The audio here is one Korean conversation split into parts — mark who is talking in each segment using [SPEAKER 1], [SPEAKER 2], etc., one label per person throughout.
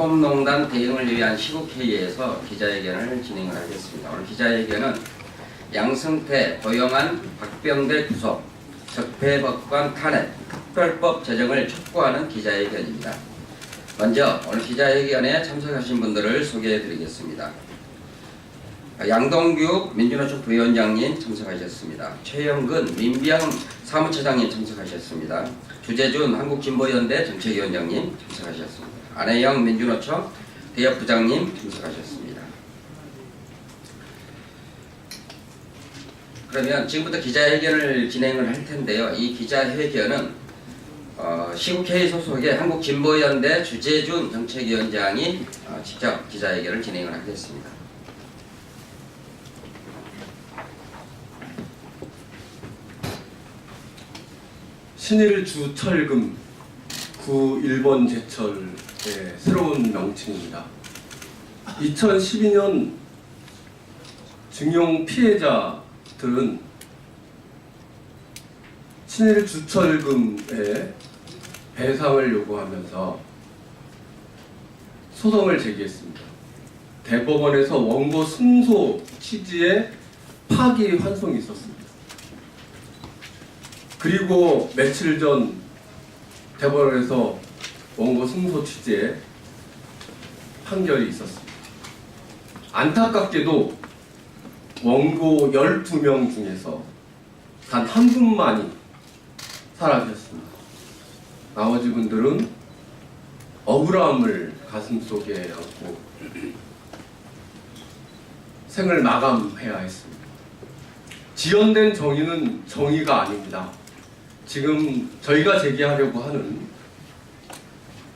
[SPEAKER 1] 사법농단 대응을 위한 시국회의에서 기자회견을 진행을 하겠습니다. 오늘 기자회견은 양승태, 고영한, 박병대 구속, 적폐법관 탄핵, 특별법 제정을 촉구하는 기자회견입니다. 먼저 오늘 기자회견에 참석하신 분들을 소개해 드리겠습니다. 양동규 민주노총 부위원장님 참석하셨습니다. 최영근 민병 사무처장님 참석하셨습니다. 주재준 한국진보연대 정책위원장님 참석하셨습니다. 안혜영 민주노총 대협부장님 참석하셨습니다. 그러면 지금부터 기자회견을 진행을 할 텐데요. 이 기자회견은 시국회의 소속의 한국진보연대 주재준 정책위원장이 직접 기자회견을 진행을 하겠습니다.
[SPEAKER 2] 신일 주철금 9.1번 제철의 새로운 명칭입니다. 2012년 징용 피해자들은 신일 주철금의 배상을 요구하면서 소송을 제기했습니다. 대법원에서 원고 승소 취지의 파기 환송이 있었습니다. 그리고 며칠 전 대법원에서 원고 승소 취지의 판결이 있었습니다. 안타깝게도 원고 12명 중에서 단 한 분만이 사라졌습니다. 나머지 분들은 억울함을 가슴속에 안고 생을 마감해야 했습니다. 지연된 정의는 정의가 아닙니다. 지금 저희가 제기하려고 하는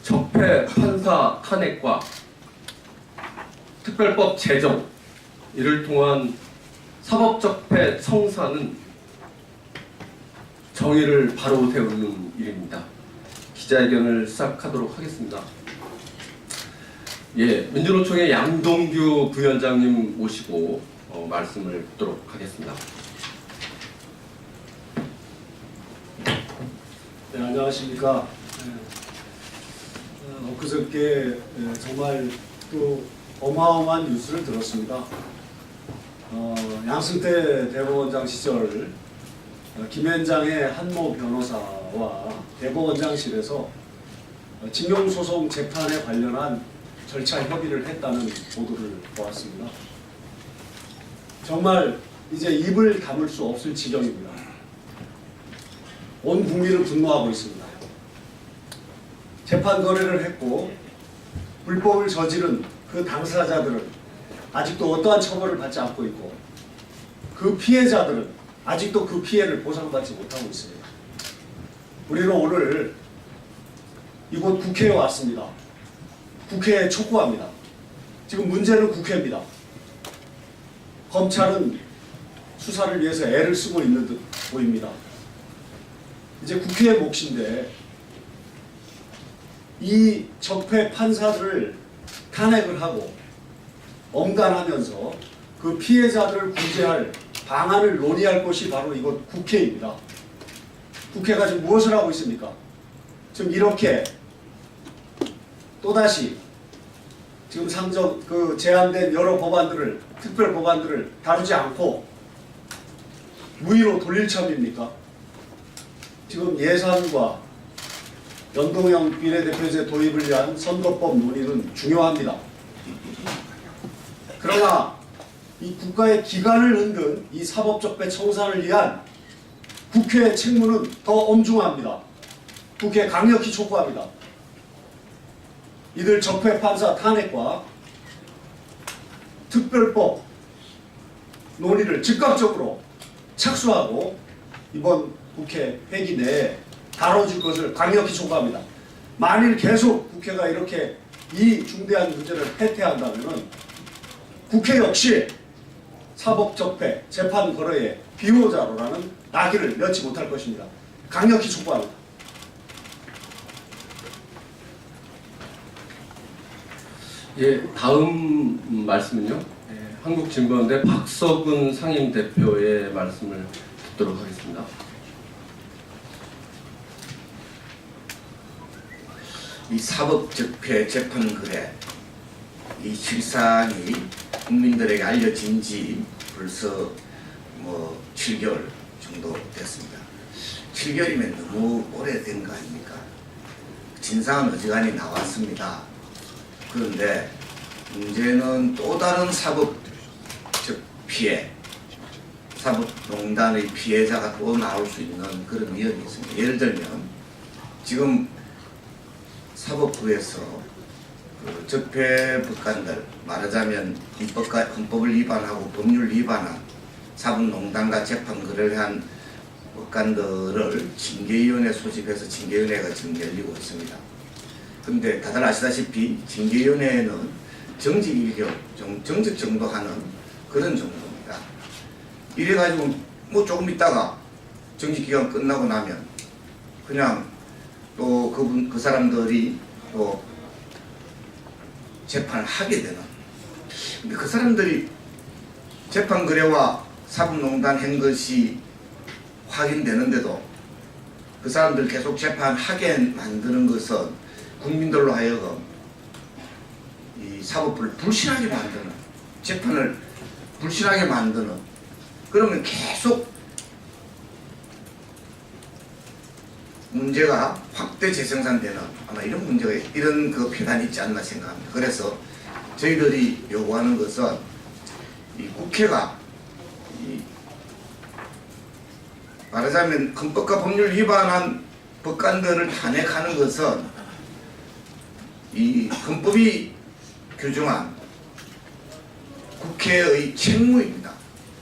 [SPEAKER 2] 적폐 판사 탄핵과 특별법 제정, 이를 통한 사법적폐 청산은 정의를 바로 세우는 일입니다. 기자회견을 시작하도록 하겠습니다. 민주노총의 양동규 부위원장님 모시고 말씀을 듣도록 하겠습니다.
[SPEAKER 3] 네, 안녕하십니까. 엊그저께 정말 또 어마어마한 뉴스를 들었습니다. 양승태 대법원장 시절 김현장의 한모 변호사와 대법원장실에서 징용소송 재판에 관련한 절차 협의를 했다는 보도를 보았습니다. 정말 이제 입을 다물 수 없을 지경입니다. 온 국민은 분노하고 있습니다. 재판 거래를 했고 불법을 저지른 그 당사자들은 아직도 어떠한 처벌을 받지 않고 있고 그 피해자들은 아직도 그 피해를 보상받지 못하고 있습니다. 우리는 오늘 이곳 국회에 왔습니다. 국회에 촉구합니다. 지금 문제는 국회입니다. 검찰은 수사를 위해서 애를 쓰고 있는 듯 보입니다. 이제 국회의 몫인데 이 적폐 판사들을 탄핵을 하고 엄단하면서 그 피해자들을 구제할 방안을 논의할 곳이 바로 이곳 국회입니다. 국회가 지금 무엇을 하고 있습니까? 지금 이렇게 또다시 지금 제안된 여러 법안들을, 특별 법안들을 다루지 않고 무의로 돌릴 참입니까? 지금 예산과 연동형 비례대표제 도입을 위한 선거법 논의는 중요합니다. 그러나 이 국가의 기관을 흔든 이 사법적폐 청산을 위한 국회의 책무는 더 엄중합니다. 국회 강력히 촉구합니다. 이들 적폐 판사 탄핵과 특별법 논의를 즉각적으로 착수하고 이번 국회 회기 내에 다뤄줄 것을 강력히 촉구합니다. 만일 계속 국회가 이렇게 이 중대한 문제를 패퇴한다면 국회 역시 사법적폐 재판 거래의 비호자로라는 낙인을 면치 못할 것입니다. 강력히 촉구합니다.
[SPEAKER 2] 다음 말씀은요. 한국진보연대 박석은 상임대표의 말씀을 듣도록 하겠습니다.
[SPEAKER 4] 이 사법적폐 재판거래 이 실상이 국민들에게 알려진 지 벌써 7개월 정도 됐습니다. 7개월이면 너무 오래된 거 아닙니까? 진상은 어지간히 나왔습니다. 그런데 문제는 또 다른 사법적 피해, 사법농단의 피해자가 또 나올 수 있는 그런 위험이 있습니다. 예를 들면 지금 사법부에서 그 적폐 법관들, 말하자면 헌법을 위반하고 법률 위반한 사법농단과 재판거래를 한 법관들을 징계위원회 소집해서 징계위원회가 지금 열리고 있습니다. 그런데 다들 아시다시피 징계위원회는 정직 일격, 정직 정도 하는 그런 정도입니다. 이래가지고 조금 있다가 정직 기간 끝나고 나면 그냥 또 그 사람들이 또 재판을 하게 되는. 근데 그 사람들이 재판 거래와 사법농단 한 것이 확인되는데도 그 사람들 계속 재판하게 만드는 것은 국민들로 하여금 이 사법부를 불신하게 만드는, 재판을 불신하게 만드는, 그러면 계속 문제가 확대 재생산되는 아마 이런 문제가 이런 그 표단이 있지 않나 생각합니다. 그래서 저희들이 요구하는 것은 이 국회가 말하자면 헌법과 법률 위반한 법관들을 탄핵하는 것은 이 헌법이 규정한 국회의 책무입니다.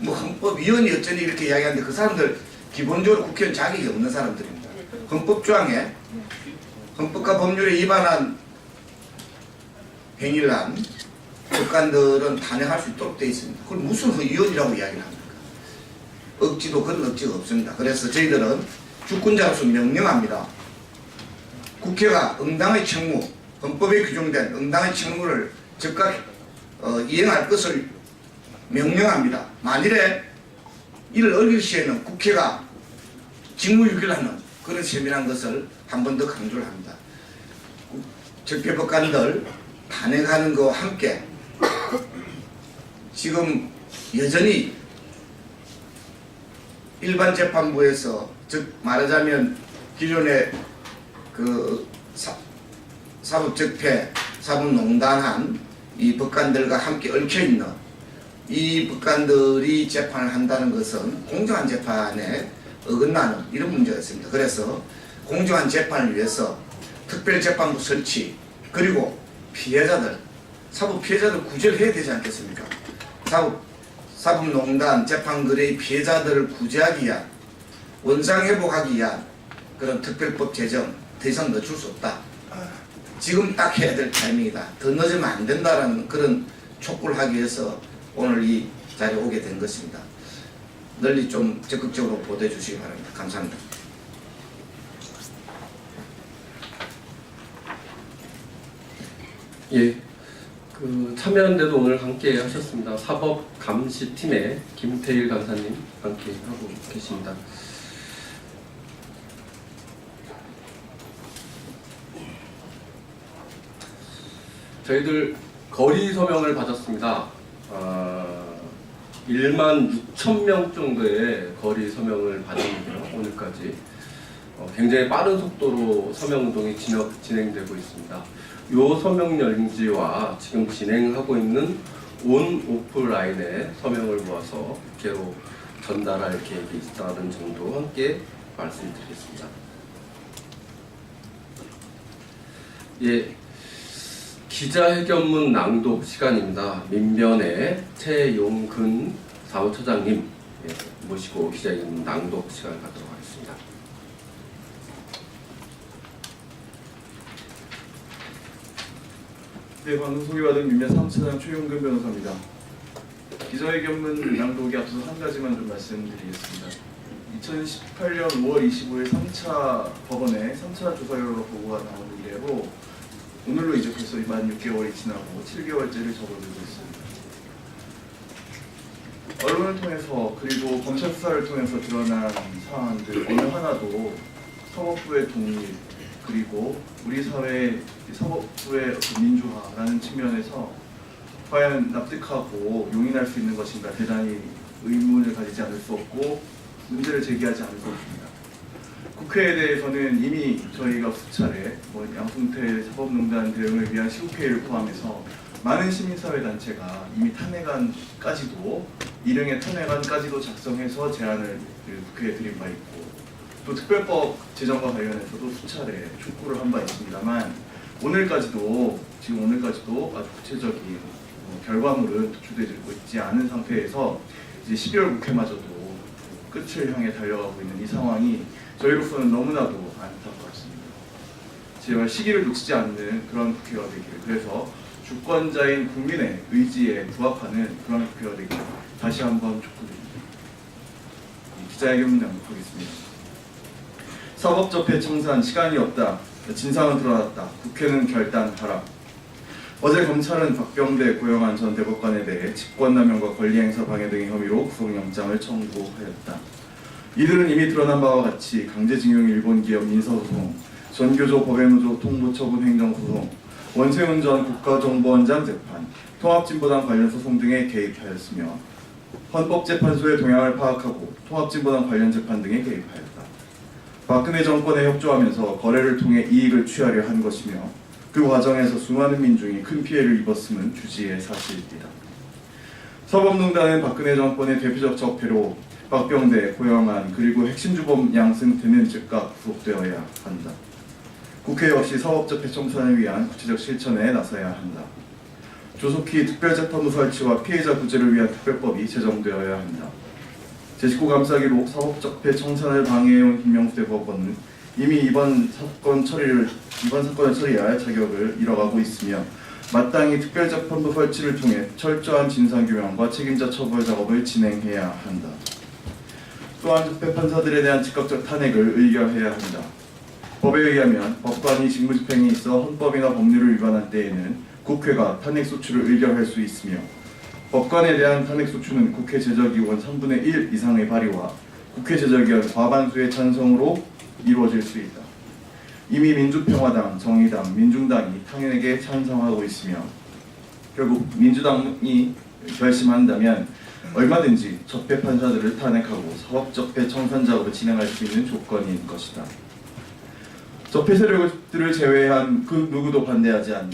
[SPEAKER 4] 헌법위원이 어쩌니 이렇게 이야기하는데 그 사람들 기본적으로 국회의원 자격이 없는 사람들입니다. 헌법조항에 헌법과 법률에 위반한 행위를 한 법관들은 탄핵할 수 있도록 되어 있습니다. 그걸 무슨 위원이라고 이야기를 합니까? 억지도 그런 억지가 없습니다. 그래서 저희들은 주권자로서 명령합니다. 국회가 응당의 책무, 헌법에 규정된 응당의 책무를 즉각 이행할 것을 명령합니다. 만일에 이를 어길 시에는 국회가 직무유기를 하는 그런 세밀한 것을 한 번 더 강조를 합니다. 적폐법관들 탄핵하는 것과 함께 지금 여전히 일반 재판부에서 즉 말하자면 기존의 그 사법적폐, 사법농단한 이 법관들과 함께 얽혀있는 이 법관들이 재판을 한다는 것은 공정한 재판에 어긋나는 이런 문제가 있습니다. 그래서 공정한 재판을 위해서 특별재판부 설치, 그리고 피해자들, 사법 피해자들 구제를 해야 되지 않겠습니까? 사법농단, 재판거래의 피해자들을 구제하기 위한, 원상회복하기 위한 그런 특별법 제정 더 이상 늦출 수 없다. 지금 딱 해야 될 타이밍이다. 더 늦으면 안 된다라는 그런 촉구를 하기 위해서 오늘 이 자리에 오게 된 것입니다. 널리 좀 적극적으로 보도해 주시기 바랍니다. 감사합니다.
[SPEAKER 2] 예, 참여연대도 오늘 함께 하셨습니다. 사법감시팀의 김태일 간사님 함께 하고 계십니다. 저희들 거리 서명을 받았습니다. 1만 6천 명 정도의 거리 서명을 받았는데요. 오늘까지 굉장히 빠른 속도로 서명 운동이 진행되고 있습니다. 요 서명 열지와 지금 진행하고 있는 온 오프라인에 서명을 모아서 국회로 전달할 계획이 있다는 점도 함께 말씀드리겠습니다. 예, 기자회견문 낭독 시간입니다. 민변의 최용근 사무처장님 모시고 기자회견문 낭독 시간을 갖도록 하겠습니다.
[SPEAKER 5] 네, 방금 소개받은 민변 사무처장 최용근 변호사입니다. 기자회견문 낭독에 앞서서 한 가지만 좀 말씀드리겠습니다. 2018년 5월 25일 3차 법원의 3차 조사 결과 보고가 나온 이래로 오늘로 이제 벌써 만 6개월이 지나고 7개월째를 접어들고 있습니다. 언론을 통해서 그리고 검찰 수사를 통해서 드러난 사안들 어느 하나도 사법부의 독립, 그리고 우리 사회의 사법부의 어떤 민주화라는 측면에서 과연 납득하고 용인할 수 있는 것인가 대단히 의문을 가지지 않을 수 없고 문제를 제기하지 않을 수 없습니다. 국회에 대해서는 이미 저희가 수차례 양승태 사법농단 대응을 위한 시국회의를 포함해서 많은 시민사회단체가 이미 탄핵안까지도 일행의 탄핵안까지도 작성해서 제안을 국회에 드린 바 있고 또 특별법 제정과 관련해서도 수차례 촉구를 한 바 있습니다만 오늘까지도 아주 구체적인 결과물은 도출되고 있지 않은 상태에서 이제 12월 국회마저도 끝을 향해 달려가고 있는 이 상황이 저희로서는 너무나도 안타깝습니다. 제발 시기를 놓치지 않는 그런 국회가 되기를, 그래서 주권자인 국민의 의지에 부합하는 그런 국회가 되기를 다시 한번 촉구드립니다. 기자회견문 낭독하겠습니다. 사법접해 청산 시간이 없다. 진상은 드러났다. 국회는 결단하라. 어제 검찰은 박병대 고영한 전 대법관에 대해 직권남용과 권리행사 방해 등의 혐의로 구속영장을 청구하였다. 이들은 이미 드러난 바와 같이 강제징용 일본기업 민사소송, 전교조 법외노조 통보처분 행정소송, 원세훈 전 국가정보원장 재판, 통합진보당 관련 소송 등에 개입하였으며 헌법재판소의 동향을 파악하고 통합진보당 관련 재판 등에 개입하였다. 박근혜 정권에 협조하면서 거래를 통해 이익을 취하려 한 것이며 그 과정에서 수많은 민중이 큰 피해를 입었음은 주지의 사실입니다. 사법농단은 박근혜 정권의 대표적 적폐로 박병대, 고영한 그리고 핵심 주범 양승태는 즉각 구속되어야 한다. 국회 역시 사법적폐 청산을 위한 구체적 실천에 나서야 한다. 조속히 특별재판부 설치와 피해자 구제를 위한 특별법이 제정되어야 한다. 제19감사기록 사법적폐 청산을 방해해온 김명수 대법원은 이미 이번 사건을 처리할 자격을 잃어가고 있으며 마땅히 특별재판부 설치를 통해 철저한 진상규명과 책임자 처벌 작업을 진행해야 한다. 또한 적폐 판사들에 대한 즉각적 탄핵을 의결해야 한다. 법에 의하면 법관이 직무집행에 있어 헌법이나 법률을 위반한 때에는 국회가 탄핵소추를 의결할 수 있으며 법관에 대한 탄핵소추는 국회 제적의원 3분의 1 이상의 발의와 국회 제적의원 과반수의 찬성으로 이루어질 수 있다. 이미 민주평화당, 정의당, 민중당이 탄핵에 찬성하고 있으며 결국 민주당이 결심한다면 얼마든지 적폐 판사들을 탄핵하고 사법적폐 청산 작업을 진행할 수 있는 조건인 것이다. 적폐 세력들을 제외한 그 누구도 반대하지 않는,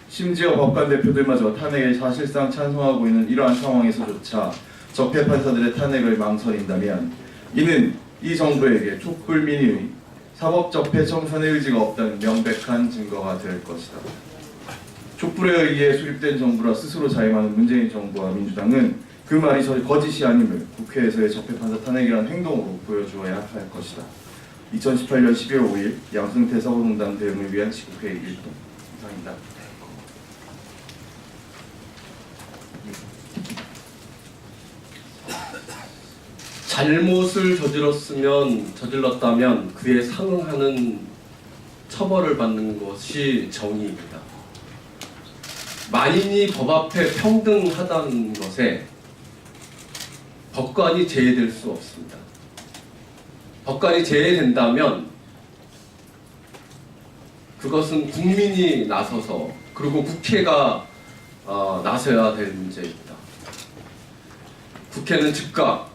[SPEAKER 5] 심지어 법관 대표들마저 탄핵에 사실상 찬성하고 있는 이러한 상황에서조차 적폐 판사들의 탄핵을 망설인다면 이는 이 정부에게 촛불민의의 사법적폐 청산의 의지가 없다는 명백한 증거가 될 것이다. 촛불에 의해 수립된 정부라 스스로 자임하는 문재인 정부와 민주당은 그 말이 거짓이 아님을 국회에서의 적폐 판사 탄핵이라는 행동으로 보여주어야 할 것이다. 2018년 12월 5일 양승태 사법농단 대응을 위한 시국회의 1동 이상입니다.
[SPEAKER 6] 잘못을 저질렀다면 그에 상응하는 처벌을 받는 것이 정의입니다. 만인이 법 앞에 평등하다는 것에 법관이 제외될 수 없습니다. 법관이 제외된다면 그것은 국민이 나서서 그리고 국회가 나서야 될 문제입니다. 국회는 즉각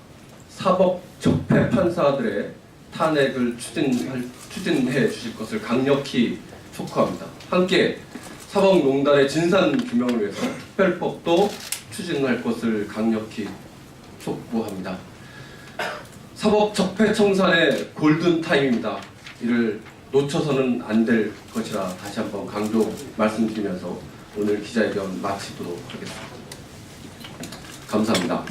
[SPEAKER 6] 사법 적폐 판사들의 탄핵을 추진해 주실 것을 강력히 촉구합니다. 함께 사법농단의 진상 규명을 위해서 특별법도 추진할 것을 강력히 촉구합니다. 사법 적폐 청산의 골든 타임입니다. 이를 놓쳐서는 안 될 것이라 다시 한번 강조 말씀드리면서 오늘 기자회견 마치도록 하겠습니다. 감사합니다.